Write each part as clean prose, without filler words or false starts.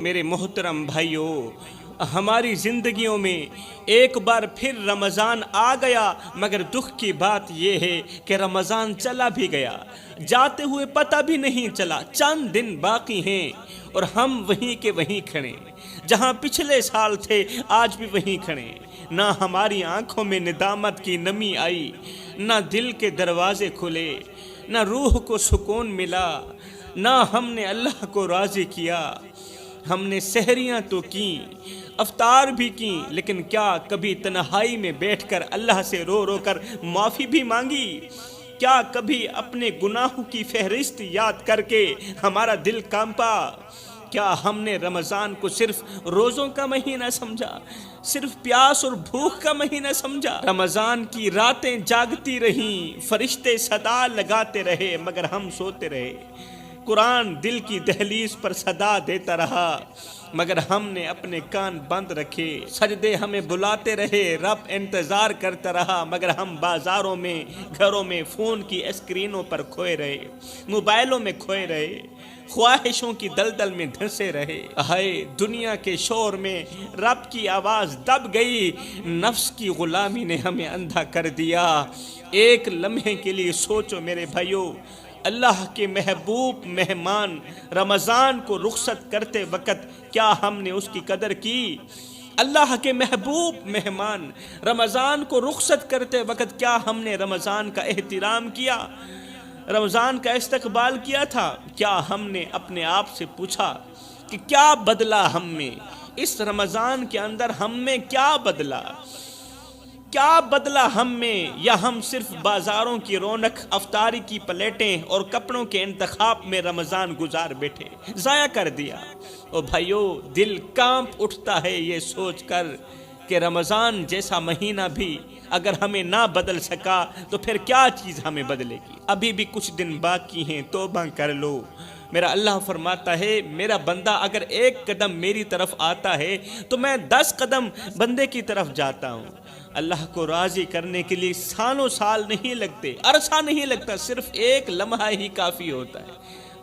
میرے محترم بھائیوں، ہماری زندگیوں میں ایک بار پھر رمضان آ گیا، مگر دکھ کی بات یہ ہے کہ رمضان چلا بھی گیا، جاتے ہوئے پتہ بھی نہیں چلا۔ چند دن باقی ہیں اور ہم وہیں کے وہیں کھڑے، جہاں پچھلے سال تھے آج بھی وہیں کھڑے۔ نہ ہماری آنکھوں میں ندامت کی نمی آئی، نہ دل کے دروازے کھلے، نہ روح کو سکون ملا، نہ ہم نے اللہ کو راضی کیا۔ ہم نے سحریاں تو کیں، افطار بھی کیں، لیکن کیا کبھی تنہائی میں بیٹھ کر اللہ سے رو رو کر معافی بھی مانگی؟ کیا کبھی اپنے گناہوں کی فہرست یاد کر کے ہمارا دل کانپا؟ کیا ہم نے رمضان کو صرف روزوں کا مہینہ سمجھا، صرف پیاس اور بھوک کا مہینہ سمجھا؟ رمضان کی راتیں جاگتی رہیں، فرشتے صدا لگاتے رہے، مگر ہم سوتے رہے۔ قرآن دل کی دہلیز پر صدا دیتا رہا، مگر ہم نے اپنے کان بند رکھے۔ سجدے ہمیں بلاتے رہے، رب انتظار کرتا رہا، مگر ہم بازاروں میں، گھروں میں، فون کی اسکرینوں پر کھوئے رہے، موبائلوں میں کھوئے رہے، خواہشوں کی دلدل میں دھنسے رہے۔ ہائے دنیا کے شور میں رب کی آواز دب گئی، نفس کی غلامی نے ہمیں اندھا کر دیا۔ ایک لمحے کے لیے سوچو میرے بھائیو، اللہ کے محبوب مہمان رمضان کو رخصت کرتے وقت کیا ہم نے اس کی قدر کی؟ اللہ کے محبوب مہمان رمضان کو رخصت کرتے وقت کیا ہم نے رمضان کا احترام کیا، رمضان کا استقبال کیا تھا؟ کیا ہم نے اپنے آپ سے پوچھا کہ کیا بدلا ہم میں اس رمضان کے اندر؟ ہم میں کیا بدلا؟ کیا بدلا ہم میں؟ یا ہم صرف بازاروں کی رونق، افطاری کی پلیٹیں اور کپڑوں کے انتخاب میں رمضان گزار بیٹھے، ضائع کر دیا؟ او بھائیو، دل کانپ اٹھتا ہے یہ سوچ کر کہ رمضان جیسا مہینہ بھی اگر ہمیں نہ بدل سکا تو پھر کیا چیز ہمیں بدلے گی؟ ابھی بھی کچھ دن باقی ہیں، توبہ کر لو۔ میرا اللہ فرماتا ہے، میرا بندہ اگر ایک قدم میری طرف آتا ہے تو میں 10 قدم بندے کی طرف جاتا ہوں۔ اللہ کو راضی کرنے کے لیے سالوں سال نہیں لگتے، عرصہ نہیں لگتا، صرف ایک لمحہ ہی کافی ہوتا ہے۔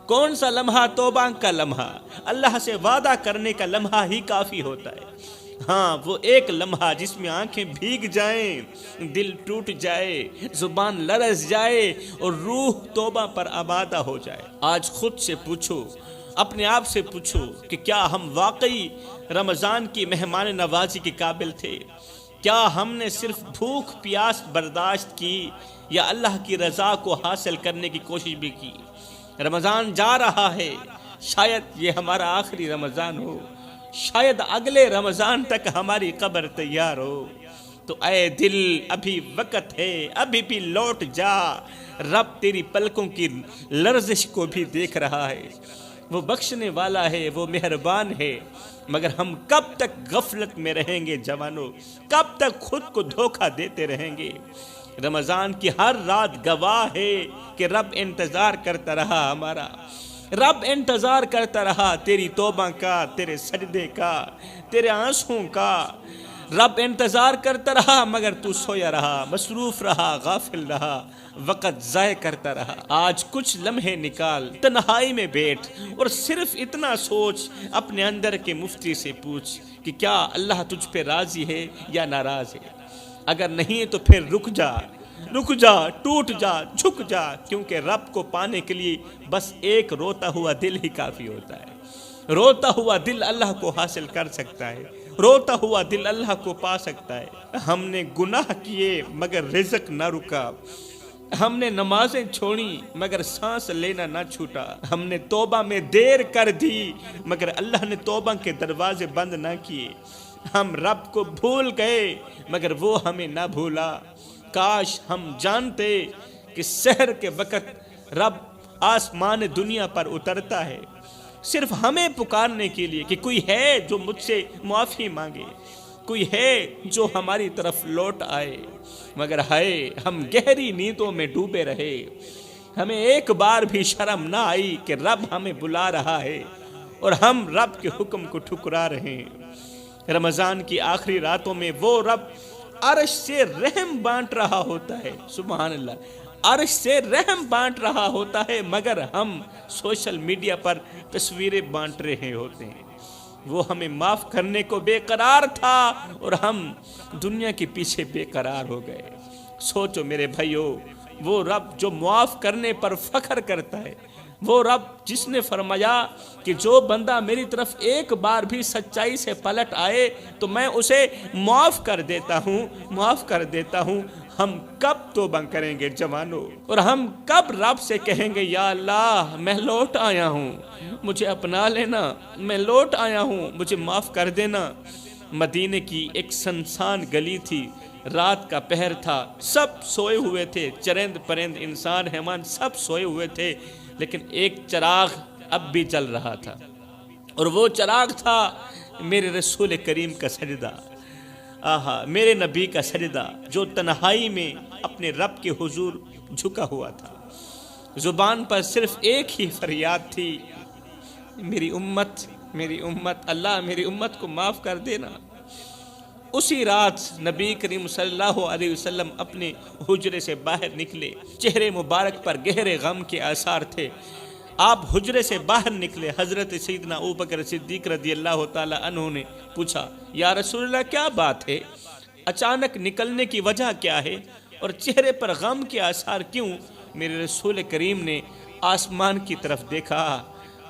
کون سا لمحہ؟ توبہ کا لمحہ، اللہ سے وعدہ کرنے کا لمحہ ہی کافی ہوتا ہے۔ ہاں، وہ ایک لمحہ جس میں آنکھیں بھیگ جائیں، دل ٹوٹ جائے، زبان لرز جائے اور روح توبہ پر آمادہ ہو جائے۔ آج خود سے پوچھو، اپنے آپ سے پوچھو کہ کیا ہم واقعی رمضان کی مہمان نوازی کے قابل تھے؟ کیا ہم نے صرف بھوک پیاس برداشت کی یا اللہ کی رضا کو حاصل کرنے کی کوشش بھی کی؟ رمضان جا رہا ہے، شاید یہ ہمارا آخری رمضان ہو، شاید اگلے رمضان تک ہماری قبر تیار ہو۔ تو اے دل، ابھی وقت ہے، ابھی بھی لوٹ جا، رب تیری پلکوں کی لرزش کو بھی دیکھ رہا ہے۔ وہ بخشنے والا ہے، وہ مہربان ہے، مگر ہم کب تک غفلت میں رہیں گے جوانوں؟ کب تک خود کو دھوکہ دیتے رہیں گے؟ رمضان کی ہر رات گواہ ہے کہ رب انتظار کرتا رہا ہمارا، رب انتظار کرتا رہا تیری توبہ کا، تیرے سجدے کا، تیرے آنسوں کا۔ رب انتظار کرتا رہا مگر تو سویا رہا، مصروف رہا، غافل رہا، وقت ضائع کرتا رہا۔ آج کچھ لمحے نکال، تنہائی میں بیٹھ اور صرف اتنا سوچ، اپنے اندر کے مفتی سے پوچھ کہ کیا اللہ تجھ پہ راضی ہے یا ناراض ہے؟ اگر نہیں تو پھر رک جا، رک جا، ٹوٹ جا، جھک جا، کیونکہ رب کو پانے کے لیے بس ایک روتا ہوا دل ہی کافی ہوتا ہے۔ روتا ہوا دل اللہ کو حاصل کر سکتا ہے، روتا ہوا دل اللہ کو پا سکتا ہے۔ ہم نے گناہ کیے مگر رزق نہ رکا، ہم نے نمازیں چھوڑی مگر سانس لینا نہ چھوٹا، ہم نے توبہ میں دیر کر دی مگر اللہ نے توبہ کے دروازے بند نہ کیے، ہم رب کو بھول گئے مگر وہ ہمیں نہ بھولا۔ کاش ہم جانتے کہ سحر کے وقت رب آسمان دنیا پر اترتا ہے صرف ہمیں پکارنے کے لیے کہ کوئی ہے جو مجھ سے معافی مانگے، کوئی ہے جو ہماری طرف لوٹ آئے، مگر ہائے ہم گہری نیندوں میں ڈوبے رہے، ہمیں ایک بار بھی شرم نہ آئی کہ رب ہمیں بلا رہا ہے اور ہم رب کے حکم کو ٹھکرا رہے ہیں۔ رمضان کی آخری راتوں میں وہ رب عرش سے رحم بانٹ رہا ہوتا ہے، سبحان اللہ، عرش سے رحم بانٹ رہا ہوتا ہے، مگر ہم سوشل میڈیا پر تصویریں بانٹ رہے ہوتے ہیں۔ وہ ہمیں معاف کرنے کو بے قرار تھا اور ہم دنیا کے پیچھے بے قرار ہو گئے۔ سوچو میرے بھائیو، وہ رب جو معاف کرنے پر فخر کرتا ہے، وہ رب جس نے فرمایا کہ جو بندہ میری طرف ایک بار بھی سچائی سے پلٹ آئے تو میں اسے معاف کر دیتا ہوں، معاف کر دیتا ہوں۔ ہم کب توبہ کریں گے جوانوں، اور ہم کب رب سے کہیں گے یا اللہ میں لوٹ آیا ہوں، مجھے اپنا لینا، میں لوٹ آیا ہوں، مجھے معاف کر دینا۔ مدینے کی ایک سنسان گلی تھی، رات کا پہر تھا، سب سوئے ہوئے تھے، چرند پرند انسان حیوان سب سوئے ہوئے تھے، لیکن ایک چراغ اب بھی جل رہا تھا، اور وہ چراغ تھا میرے رسول کریم کا سجدہ۔ آہا، میرے نبی کا سجدہ جو تنہائی میں اپنے رب کے حضور جھکا ہوا تھا۔ زبان پر صرف ایک ہی فریاد تھی، میری امت، میری امت، اللہ میری امت کو معاف کر دینا۔ اسی رات نبی کریم صلی اللہ علیہ وسلم اپنے حجرے سے باہر نکلے، چہرے مبارک پر گہرے غم کے آثار تھے۔ آپ حجرے سے باہر نکلے، حضرت سیدنا ابوبکر صدیق رضی اللہ تعالی عنہ نے پوچھا یا رسول اللہ کیا بات ہے، اچانک نکلنے کی وجہ کیا ہے، اور چہرے پر غم کے آثار کیوں؟ میرے رسول کریم نے آسمان کی طرف دیکھا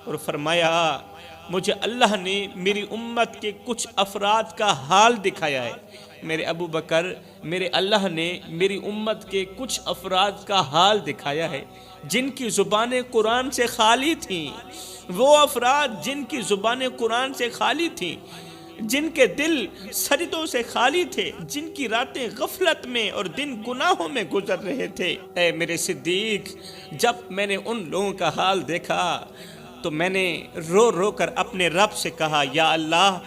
اور فرمایا مجھے اللہ نے میری امت کے کچھ افراد کا حال دکھایا ہے۔ میرے ابو بکر، میرے اللہ نے میری امت کے کچھ افراد کا حال دکھایا ہے جن کی زبانیں قرآن سے خالی تھیں، وہ افراد جن کی زبانیں قرآن سے خالی تھیں، جن کے دل سجدوں سے خالی تھے، جن کی راتیں غفلت میں اور دن گناہوں میں گزر رہے تھے۔ اے میرے صدیق، جب میں نے ان لوگوں کا حال دیکھا تو میں نے رو رو کر اپنے رب سے کہا یا اللہ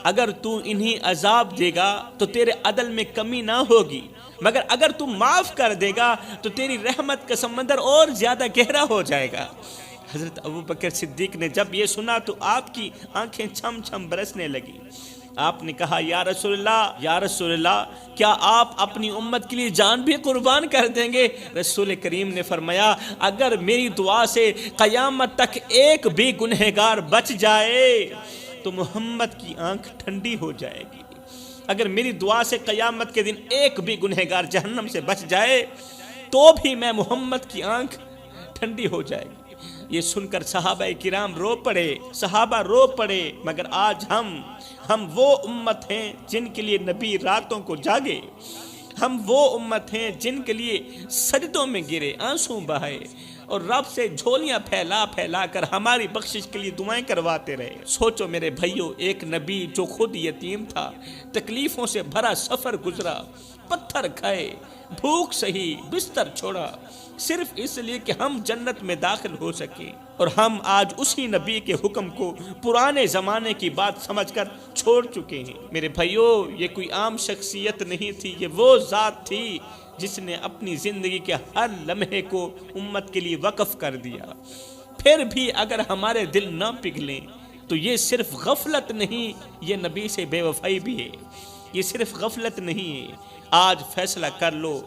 اگر تو انہیں عذاب دے گا تو تیرے عدل میں کمی نہ ہوگی، مگر اگر تو معاف کر دے گا تو تیری رحمت کا سمندر اور زیادہ گہرا ہو جائے گا۔ حضرت ابوبکر صدیق نے جب یہ سنا تو آپ کی آنکھیں چھم چھم برسنے لگی۔ آپ نے کہا یا رسول اللہ، یا رسول اللہ، کیا آپ اپنی امت کے لیے جان بھی قربان کر دیں گے؟ رسول کریم نے فرمایا اگر میری دعا سے قیامت تک ایک بھی گنہگار بچ جائے تو محمد کی آنکھ ٹھنڈی ہو جائے گی۔ اگر میری دعا سے قیامت کے دن ایک بھی گنہگار جہنم سے بچ جائے تو بھی میں محمد کی آنکھ ٹھنڈی ہو جائے گی۔ یہ سن کر صحابہ کرام رو پڑے، صحابہ رو پڑے، مگر آج ہم وہ امت ہیں جن کے لیے نبی راتوں کو جاگے، ہم وہ امت ہیں جن کے لیے سجدوں میں گرے، آنسو بہائے اور رب سے جھولیاں پھیلا پھیلا کر ہماری بخشش کے لیے دعائیں کرواتے رہے۔ سوچو میرے بھائیو، ایک نبی جو خود یتیم تھا، تکلیفوں سے بھرا سفر گزرا، پتھر کھائے، بھوک سہی، بستر چھوڑا، صرف اس لیے کہ ہم جنت میں داخل ہو سکیں، اور ہم آج اسی نبی کے حکم کو پرانے زمانے کی بات سمجھ کر چھوڑ چکے ہیں۔ میرے بھائیو، یہ کوئی عام شخصیت نہیں تھی، یہ وہ ذات تھی جس نے اپنی زندگی کے ہر لمحے کو امت کے لیے وقف کر دیا۔ پھر بھی اگر ہمارے دل نہ پگھلیں تو یہ صرف غفلت نہیں، یہ نبی سے بے وفائی بھی ہے، یہ صرف غفلت نہیں ہے۔ آج فیصلہ کر لو،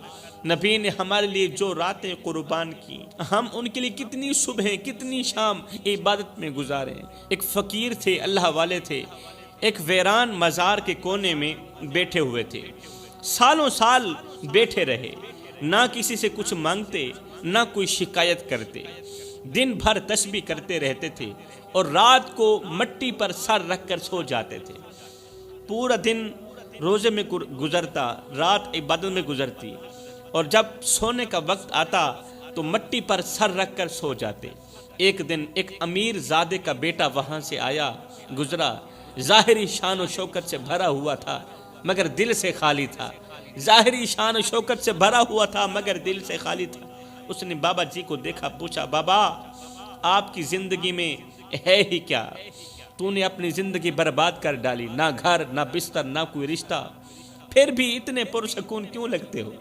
نبی نے ہمارے لیے جو راتیں قربان کی، ہم ان کے لیے کتنی صبح کتنی شام عبادت میں گزارے۔ ایک فقیر تھے، اللہ والے تھے، ایک ویران مزار کے کونے میں بیٹھے ہوئے تھے، سالوں سال بیٹھے رہے، نہ کسی سے کچھ مانگتے، نہ کوئی شکایت کرتے، دن بھر تسبیح کرتے رہتے تھے اور رات کو مٹی پر سر رکھ کر سو جاتے تھے۔ پورا دن روزے میں گزرتا، رات عبادت میں گزرتی، اور جب سونے کا وقت آتا تو مٹی پر سر رکھ کر سو جاتے۔ ایک دن ایک امیر زادے کا بیٹا وہاں سے آیا، گزرا، ظاہری شان و شوکت سے بھرا ہوا تھا مگر دل سے خالی تھا، ظاہری شان و شوکت سے بھرا ہوا تھا مگر دل سے خالی تھا۔ اس نے بابا جی کو دیکھا، پوچھا بابا آپ کی زندگی میں ہے ہی کیا؟ تو نے اپنی زندگی برباد کر ڈالی، نہ گھر نہ بستر نہ کوئی رشتہ، پھر بھی اتنے پرسکون کیوں لگتے ہو؟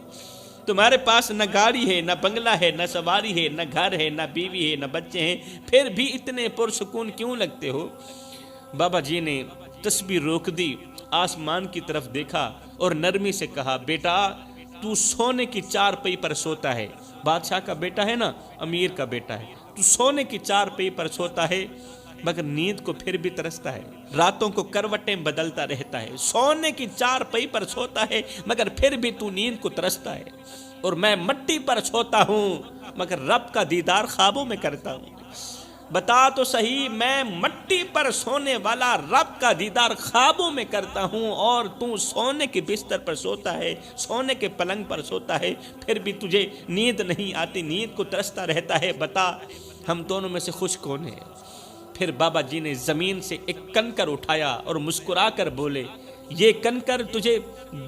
تمہارے پاس نہ گاڑی ہے، نہ بنگلہ ہے، نہ سواری ہے، نہ گھر ہے، نہ بیوی ہے، نہ بچے ہیں، پھر بھی اتنے پرسکون کیوں لگتے ہو؟ بابا جی نے تسبیح روک دی، آسمان کی طرف دیکھا اور نرمی سے کہا بیٹا تو سونے کی چارپائی پر سوتا ہے، بادشاہ کا بیٹا ہے نا، امیر کا بیٹا ہے، تو سونے کی چارپائی پر سوتا ہے، مگر نیند کو پھر بھی ترستا ہے، راتوں کو کروٹیں بدلتا رہتا ہے، سونے کی چارپائی پر سوتا ہے مگر پھر بھی تو نیند کو ترستا ہے، اور میں مٹی پر سوتا ہوں مگر رب کا دیدار خوابوں میں کرتا ہوں۔ بتا تو صحیح، میں مٹی پر سونے والا رب کا دیدار خوابوں میں کرتا ہوں، اور تو سونے کے بستر پر سوتا ہے، سونے کے پلنگ پر سوتا ہے، پھر بھی تجھے نیند نہیں آتی، نیند کو ترستا رہتا ہے۔ بتا ہم دونوں میں سے خوش کون ہے؟ پھر بابا جی نے زمین سے ایک کنکر اٹھایا اور مسکرا کر بولے، یہ کنکر تجھے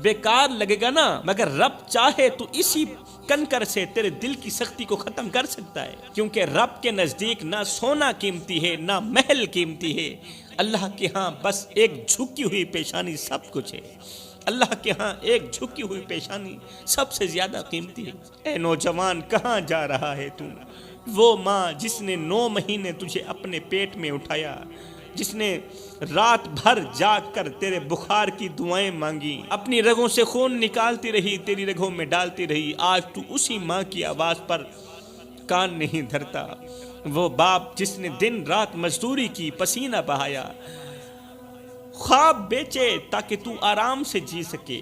بیکار لگے گا نا، مگر رب چاہے تو اسی کنکر سے تیرے دل کی سختی کو ختم کر سکتا ہے، کیونکہ رب کے نزدیک نہ سونا قیمتی ہے نہ محل قیمتی ہے، اللہ کے ہاں بس ایک جھکی ہوئی پیشانی سب کچھ ہے، اللہ کے ہاں ایک جھکی ہوئی پیشانی سب سے زیادہ قیمتی ہے۔ اے نوجوان کہاں جا رہا ہے تو؟ وہ ماں جس نے 9 مہینے تجھے اپنے پیٹ میں اٹھایا، جس نے رات بھر جاگ کر تیرے بخار کی دعائیں مانگی، اپنی رگوں سے خون نکالتی رہی، تیری رگوں میں ڈالتی رہی، آج تو اسی ماں کی آواز پر کان نہیں دھرتا۔ وہ باپ جس نے دن رات مزدوری کی، پسینہ بہایا، خواب بیچے تاکہ تو آرام سے جی سکے،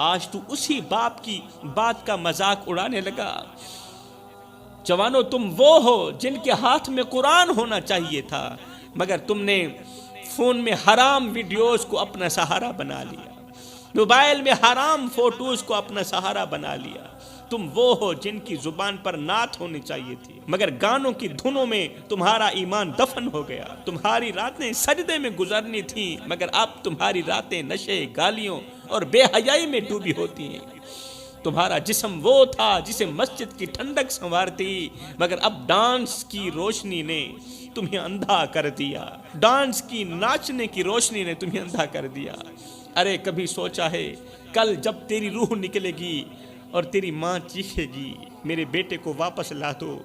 آج تو اسی باپ کی بات کا مذاق اڑانے لگا۔ جوانو، تم وہ ہو جن کے ہاتھ میں قرآن ہونا چاہیے تھا، مگر تم نے فون میں حرام ویڈیوز کو اپنا سہارا بنا لیا، موبائل میں حرام فوٹوز کو اپنا سہارا بنا لیا۔ تم وہ ہو جن کی زبان پر نعت ہونی چاہیے تھی، مگر گانوں کی دھنوں میں تمہارا ایمان دفن ہو گیا۔ تمہاری راتیں سجدے میں گزرنی تھیں، مگر اب تمہاری راتیں نشے، گالیوں اور بے حیائی میں ڈوبی ہوتی ہیں۔ تمہارا جسم وہ تھا جسے مسجد کی ٹھنڈک سنوارتی، مگر اب ڈانس کی روشنی نے تمہیں اندھا کر دیا، ڈانس کی ناچنے کی روشنی نے تمہیں اندھا کر دیا۔ ارے کبھی سوچا ہے کل جب تیری روح نکلے گی اور تیری ماں چیخے گی، میرے بیٹے کو واپس لا دو؟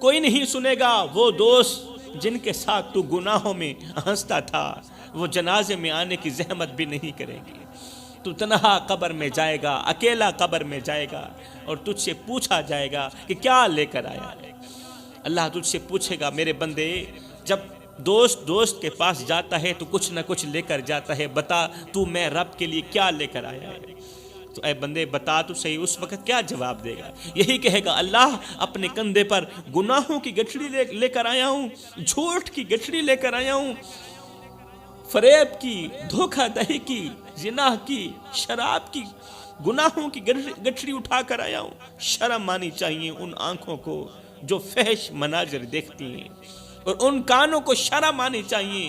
کوئی نہیں سنے گا۔ وہ دوست جن کے ساتھ تو گناہوں میں ہنستا تھا، وہ جنازے میں آنے کی زحمت بھی نہیں کریں گے۔ تو تنہا قبر میں جائے گا، اکیلا قبر میں جائے گا، اور تجھ سے پوچھا جائے گا کہ کیا لے کر آیا ہے۔ اللہ تجھ سے پوچھے گا، میرے بندے، جب دوست کے پاس جاتا ہے تو کچھ نہ کچھ لے کر جاتا ہے، بتا تو میں رب کے لیے کیا لے کر آیا ہے؟ تو اے بندے بتا تو صحیح، اس وقت کیا جواب دے گا؟ یہی کہے گا، اللہ اپنے کندھے پر گناہوں کی گٹھڑی لے کر آیا ہوں، جھوٹ کی گٹھڑی لے کر آیا ہوں، فریب کی، دھوکہ دہی کی، زنا کی، شراب کی، گناہوں کی گٹھڑی اٹھا کر آیا ہوں۔ شرم آنی چاہیے ان آنکھوں کو جو فحش مناظر دیکھتی ہیں، اور ان کانوں کو شرم آنی چاہیے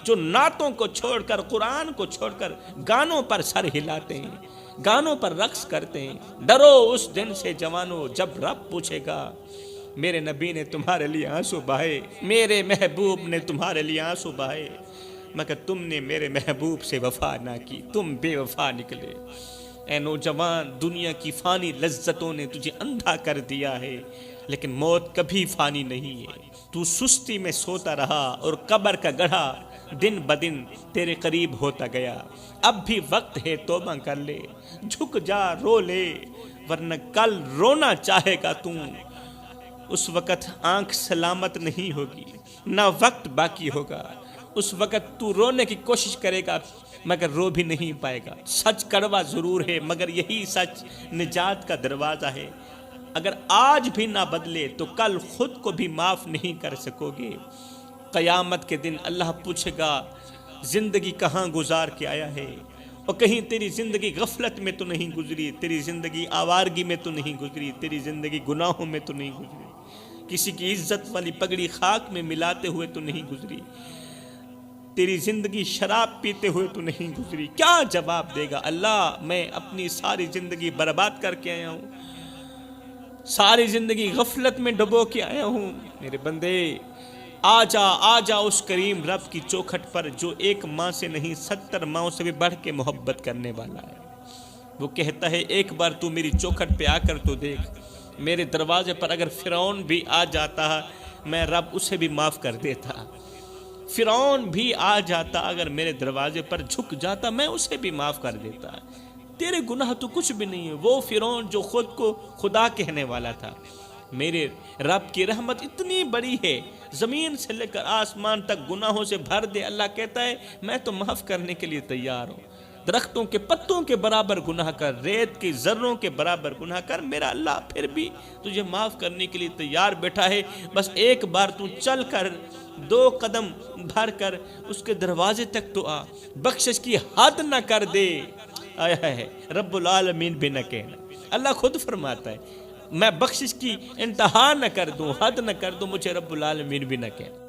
جو نعتوں کو چھوڑ کر، قرآن کو چھوڑ کر گانوں پر سر ہلاتے ہیں، گانوں پر رقص کرتے ہیں۔ ڈرو اس دن سے جوانو جب رب پوچھے گا، میرے نبی نے تمہارے لیے آنسو بہائے، میرے محبوب نے تمہارے لیے آنسو بہائے، مگر تم نے میرے محبوب سے وفا نہ کی، تم بے وفا نکلے۔ اے نوجوان، دنیا کی فانی لذتوں نے تجھے اندھا کر دیا ہے، لیکن موت کبھی فانی نہیں ہے۔ تو سستی میں سوتا رہا اور قبر کا گڑھا دن بدن تیرے قریب ہوتا گیا۔ اب بھی وقت ہے، توبہ کر لے، جھک جا، رو لے، ورنہ کل رونا چاہے گا تو اس وقت آنکھ سلامت نہیں ہوگی، نہ وقت باقی ہوگا۔ اس وقت تو رونے کی کوشش کرے گا مگر رو بھی نہیں پائے گا۔ سچ کڑوا ضرور ہے مگر یہی سچ نجات کا دروازہ ہے۔ اگر آج بھی نہ بدلے تو کل خود کو بھی معاف نہیں کر سکو گے۔ قیامت کے دن اللہ پوچھے گا، زندگی کہاں گزار کے آیا ہے؟ اور کہیں تیری زندگی غفلت میں تو نہیں گزری، تیری زندگی آوارگی میں تو نہیں گزری، تیری زندگی گناہوں میں تو نہیں گزری، کسی کی عزت والی پگڑی خاک میں ملاتے ہوئے تو نہیں گزری، تیری زندگی شراب پیتے ہوئے تو نہیں گزری؟ کیا جواب دے گا اللہ؟ میں اپنی ساری زندگی برباد کر کے آیا ہوں، ساری زندگی غفلت میں ڈبو کے آیا ہوں۔ میرے بندے آ جا اس کریم رب کی چوکھٹ پر جو ایک ماں سے نہیں 70 ماؤں سے بھی بڑھ کے محبت کرنے والا ہے۔ وہ کہتا ہے ایک بار تو میری چوکھٹ پہ آ کر تو دیکھ، میرے دروازے پر اگر فرعون بھی آ جاتا میں رب اسے بھی معاف کر دیتا، فرعون بھی آ جاتا اگر میرے دروازے پر جھک جاتا میں اسے بھی معاف کر دیتا۔ تیرے گناہ تو کچھ بھی نہیں ہے۔ وہ فرعون جو خود کو خدا کہنے والا تھا، میرے رب کی رحمت اتنی بڑی ہے، زمین سے لے کر آسمان تک گناہوں سے بھر دے، اللہ کہتا ہے میں تو معاف کرنے کے لیے تیار ہوں۔ درختوں کے پتوں کے برابر گناہ کر، ریت کے ذروں کے برابر گناہ کر، میرا اللہ پھر بھی تجھے معاف کرنے کے لیے تیار بیٹھا ہے۔ بس ایک بار تو چل کر 2 قدم بھر کر اس کے دروازے تک تو آ، بخشش کی حد نہ کر دے۔ آیا ہے رب العالمین بھی نہ کہنا، اللہ خود فرماتا ہے میں بخشش کی انتہا نہ کر دوں، حد نہ کر دوں، مجھے رب العالمین بھی نہ کہنا۔